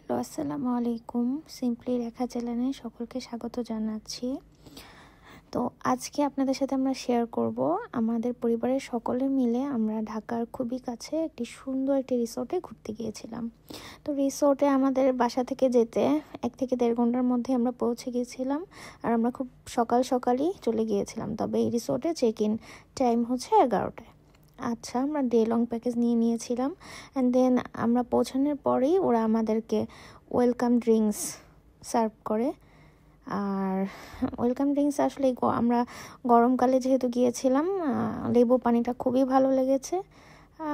Hello, আসসালামু আলাইকুম। Simply রেখা চ্যানেলে সকলকে স্বাগত জানাচ্ছি। তো আজকে আপনাদের সাথে আমরা শেয়ার করব আমাদের পরিবারের সকলে মিলে আমরা ঢাকার খুবই কাছে একটি সুন্দর একটি রিসোর্টে ঘুরতে গিয়েছিলাম। তো রিসোর্টে আমাদের বাসা থেকে যেতে 1 থেকে 1.5 ঘন্টার মধ্যে আমরা পৌঁছে গিয়েছিলাম। আর আমরা খুব সকালই চলে গিয়েছিলাম। তবে এই রিসোর্টে চেক ইন টাইম হচ্ছে 11টায়। আচ্ছা, আমরা ডে লং প্যাকেজ নিয়েছিলাম। অ্যান্ড দেন আমরা পৌঁছানোর পরেই ওরা আমাদেরকে ওয়েলকাম ড্রিঙ্কস সার্ভ করে। আর ওয়েলকাম ড্রিঙ্কস আসলে আমরা গরমকালে যেহেতু গিয়েছিলাম, লেবু পানিটা খুবই ভালো লেগেছে।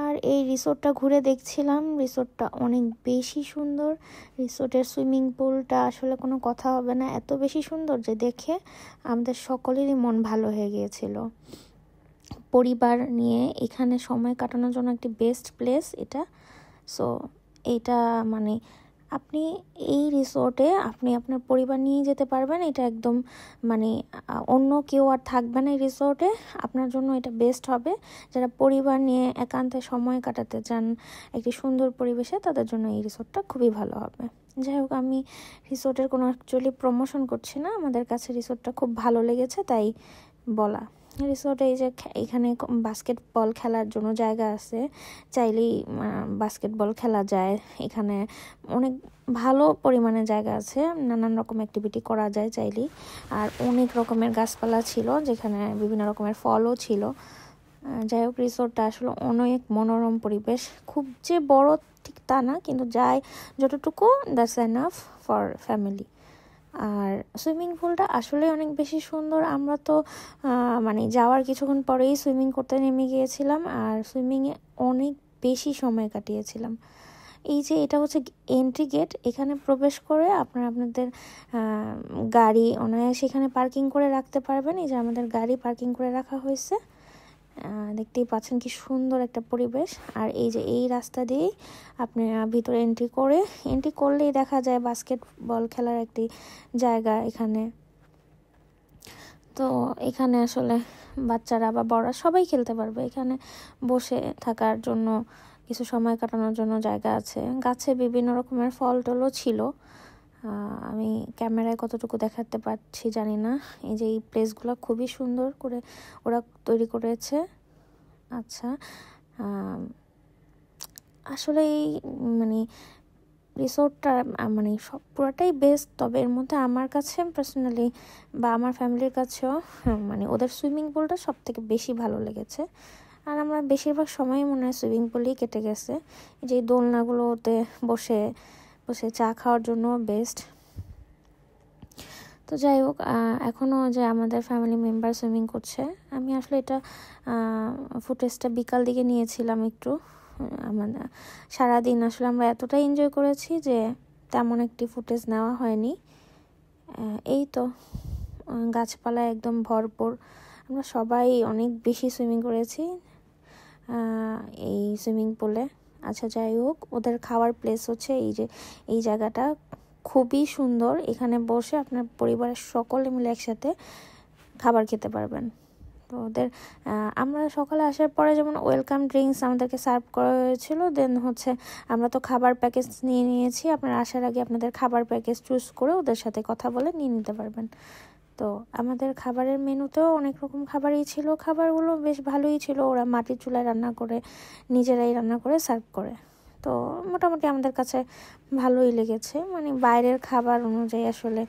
আর এই রিসোর্টটা ঘুরে দেখছিলাম, রিসোর্টটা অনেক বেশি সুন্দর। রিসোর্টের সুইমিং পুলটা আসলে কোনো কথা হবে না, এত বেশি সুন্দর যে দেখে আমাদের সকলেরই মন ভালো হয়ে গিয়েছিল। পরিবার নিয়ে এখানে সময় কাটানোর জন্য একটি বেস্ট প্লেস এটা। সো এটা মানে আপনি এই রিসোর্টে আপনি আপনার পরিবার নিয়ে যেতে পারবেন। এটা একদম মানে অন্য কেউ আর থাকবে না এই রিসোর্টে, আপনার জন্য এটা বেস্ট হবে। যারা পরিবার নিয়ে একান্তে সময় কাটাতে চান একটি সুন্দর পরিবেশে, তাদের জন্য এই রিসোর্টটা খুবই ভালো হবে। যাই হোক, আমি রিসোর্টের কোনো অ্যাকচুয়ালি প্রমোশন করছি না, আমাদের কাছে রিসোর্টটা খুব ভালো লেগেছে তাই বলা। রিসোর্টে এই যে এখানে বাস্কেটবল খেলার জন্য জায়গা আছে, চাইলেই বাস্কেটবল খেলা যায়। এখানে অনেক ভালো পরিমাণে জায়গা আছে, নানান রকম অ্যাক্টিভিটি করা যায় চাইলেই। আর অনেক রকমের গাছপালা ছিল, যেখানে বিভিন্ন রকমের ফলও ছিল। যাই হোক, রিসোর্টটা আসলে অনেক মনোরম পরিবেশ, খুব যে বড় ঠিক তা না, কিন্তু যতটুকু দ্যাটস এনাফ ফর ফ্যামিলি। আর সুইমিং পুলটা আসলে অনেক বেশি সুন্দর। আমরা তো মানে যাওয়ার কিছুক্ষণ পরেই সুইমিং করতে নেমে গিয়েছিলাম, আর সুইমিংয়ে অনেক বেশি সময় কাটিয়েছিলাম। এই যে এটা হচ্ছে এন্ট্রি গেট, এখানে প্রবেশ করে আপনাদের গাড়ি অনায়াসে এখানে পার্কিং করে রাখতে পারবেন। এই যে আমাদের গাড়ি পার্কিং করে রাখা হয়েছে, দেখতেই পাচ্ছেন কি সুন্দর একটা পরিবেশ। আর এই যে এই রাস্তা দিয়েই আপনি ভিতরে এন্ট্রি করলেই দেখা যায় বাস্কেটবল খেলার একটি জায়গা এখানে। তো এখানে আসলে বাচ্চারা বা বড়রা সবাই খেলতে পারবে। এখানে বসে থাকার জন্য, কিছু সময় কাটানোর জন্য জায়গা আছে। গাছে বিভিন্ন রকমের ফল টলও ছিল, আমি ক্যামেরায় কতটুকু দেখাতে পারছি জানি না। এই যে এই প্লেসগুলো খুবই সুন্দর করে ওরা তৈরি করেছে। আচ্ছা, আসলে এই মানে রিসোর্টটা মানে সব পুরোটাই বেস্ট। তবে এর মধ্যে আমার কাছে পার্সোনালি বা আমার ফ্যামিলির কাছেও মানে ওদের সুইমিং পুলটা সব থেকে বেশি ভালো লেগেছে। আর আমরা বেশিরভাগ সময় মনে হয় সুইমিং পুলেই কেটে গেছে। যে দোলনাগুলোতে বসে বসে চা খাওয়ার জন্য বেস্ট। তো যাই হোক, এখনও যে আমাদের ফ্যামিলি মেম্বার সুইমিং করছে। আমি আসলে এটা ফুটেজটা বিকাল দিকে নিয়েছিলাম একটু। আমাদের সারাদিন আসলে আমরা এতটাই এনজয় করেছি যে তেমন একটি ফুটেজ নেওয়া হয়নি। এই তো গাছপালা একদম ভরপুর, আমরা সবাই অনেক বেশি সুইমিং করেছি এই সুইমিং পুলে। আচ্ছা, যাই হোক, ওদের খাওয়ার প্লেস হচ্ছে এই যে এই জায়গাটা খুবই সুন্দর। এখানে বসে আপনার পরিবারের সকলে মিলে একসাথে খাবার খেতে পারবেন। তো ওদের আমরা সকালে আসার পরে যেমন ওয়েলকাম ড্রিঙ্কস আমাদেরকে সার্ভ করা হয়েছিল। দেন হচ্ছে আমরা তো খাবার প্যাকেজ নিয়েছি। আপনারা আসার আগে আপনাদের খাবার প্যাকেজ চুজ করে ওদের সাথে কথা বলে নিয়ে নিতে পারবেন। তো আমাদের খাবারের মেনুতেও অনেক রকম খাবারই ছিল, খাবারগুলো বেশ ভালোই ছিল। ওরা মাটির চুলায় নিজেরাই রান্না করে সার্ভ করে। তো মোটামুটি আমাদের কাছে ভালোই লেগেছে, মানে বাইরের খাবার অনুযায়ী আসলে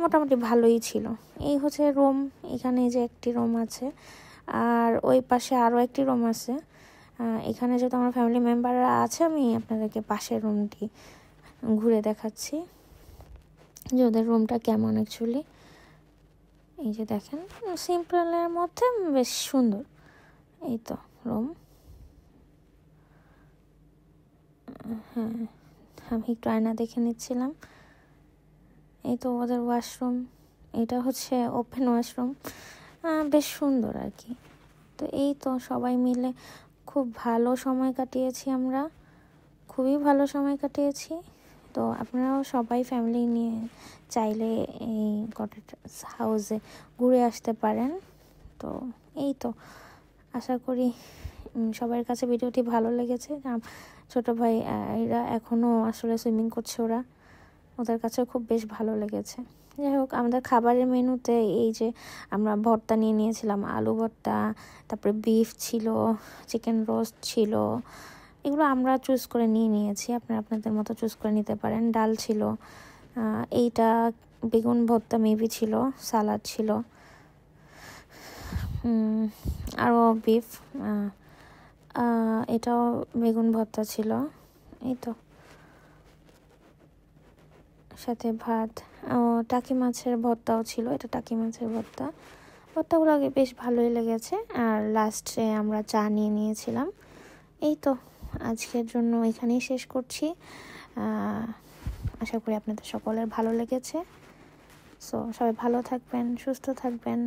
মোটামুটি ভালোই ছিল। এই হচ্ছে রুম, এখানে যে একটি রুম আছে, আর ওই পাশে আরও একটি রুম আছে। এখানে যেহেতু আমার ফ্যামিলি মেম্বাররা আছে, আমি আপনাদেরকে পাশের রুমটি ঘুরে দেখাচ্ছি যে ওদের রুমটা কেমন অ্যাকচুয়ালি। এই যে দেখেন, সিম্পলের মধ্যে বেশ সুন্দর। এই তো রুম। হ্যাঁ, আমি একটু আয়না দেখে নিচ্ছিলাম। এই তো ওদের ওয়াশরুম, এটা হচ্ছে ওপেন ওয়াশরুম, বেশ সুন্দর আর কি। তো এই তো সবাই মিলে খুব ভালো সময় কাটিয়েছি, আমরা খুবই ভালো সময় কাটিয়েছি। তো আপনারাও সবাই ফ্যামিলি নিয়ে চাইলে এই কটেজ হাউসে ঘুরে আসতে পারেন। তো এই তো আশা করি সবার কাছে ভিডিওটি ভালো লেগেছে। ছোট ভাই এরা এখনও আসলে সুইমিং করছে, ওদের কাছে খুব বেশ ভালো লেগেছে। যাই হোক, আমাদের খাবারের মেনুতে এই যে আমরা ভর্তা নিয়ে নিয়েছিলাম, আলু ভর্তা, তারপরে বিফ ছিল, চিকেন রোস্ট ছিল, এগুলো আমরা চুজ করে নিয়েছি, আপনারা আপনাদের মতো চুজ করে নিতে পারেন। ডাল ছিল, এইটা বেগুন ভর্তা মেবি ছিল, সালাদ ছিল, আরও বিফ, এটাও বেগুন ভর্তা ছিল, এই তো সাথে ভাত। টাকি মাছের ভর্তাও ছিল, এটা টাকি মাছের ভর্তাগুলো বেশ ভালোই লেগেছে। আর লাস্টে আমরা চা নিয়ে নিয়েছিলাম। এই তো আজকের জন্য এখানেই শেষ করছি। আশা করি আপনাদের সকলের ভালো লেগেছে। সো সবাই ভালো থাকবেন, সুস্থ থাকবেন।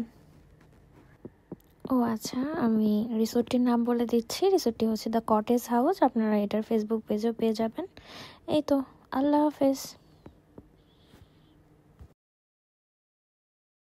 ও আচ্ছা, আমি রিসোর্টটির নাম বলে দিচ্ছি। রিসোর্টটি হচ্ছে দ্য কটেজ হাউস, আপনারা এটার ফেসবুক পেজও পেয়ে যাবেন। এই তো, আল্লাহ হাফেজ।